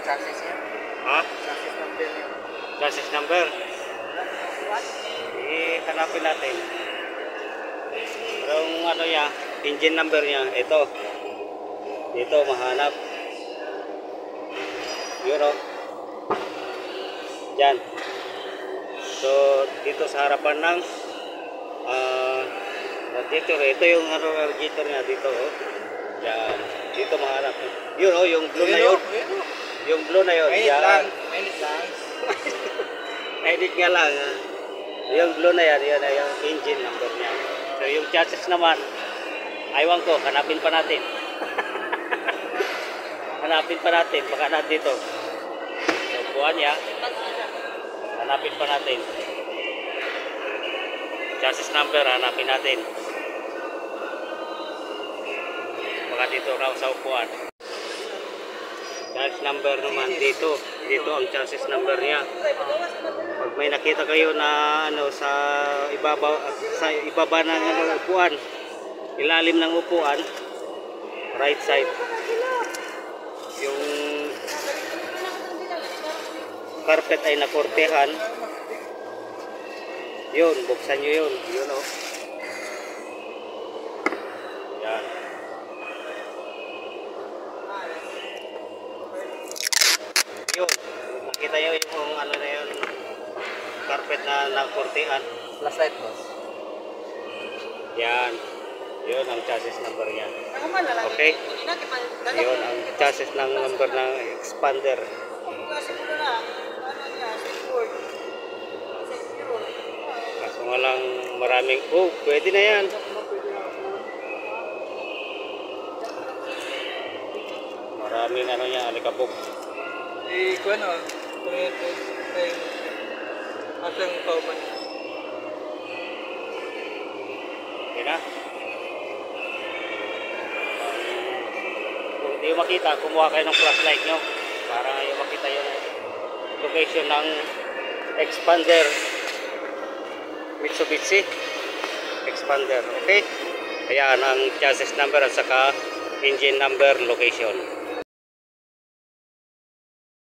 chassis niya. Ha? Chassis number niya. Chassis number. Hanapin natin. Yung ano niya, engine number niya, ito. Dito mahanap. Yun o. Diyan. So, dito sa harapan ng radiator. Ito yung ano, radiator niya dito o. Diyan. Dito mahanap. Yun o, yung blue na yun. Yung blue na yun. Mainit lang. Mainit lang. Edit nga lang. Yung blue na yan, yun na yung engine number niya. So yung chassis naman, aywan ko, hanapin pa natin. Hanapin pa natin, baka nandito. So buwan niya, hanapin pa natin. Chassis number, hanapin natin. Baka dito raw sa upuan. Chassis number naman dito. Dito ang chassis number niya. Pag may nakita kayo na ano sa ibaba ng ano, upuan, ilalim ng upuan, right side, yung carpet ay nakortehan, yun, buksan nyo yun. Yun o. Yan. Yun. Makita nyo yung ano na yun, carpet na nakortehan. Flashlight, boss. Yan. Yun ang chassis number niya. Okay? Yun ang chassis ng number ng expander. Kaso nga lang maraming, oh, pwede na yan. Maraming ano niya, alikabok. Kung ano, kung ito, asang kaupan. Okay na? Kung hindi makita, kumuha kayo ng flashlight nyo para yung makita yung location ng expander Mitsubishi expander. Okay? Ayan ang chassis number at saka engine number location.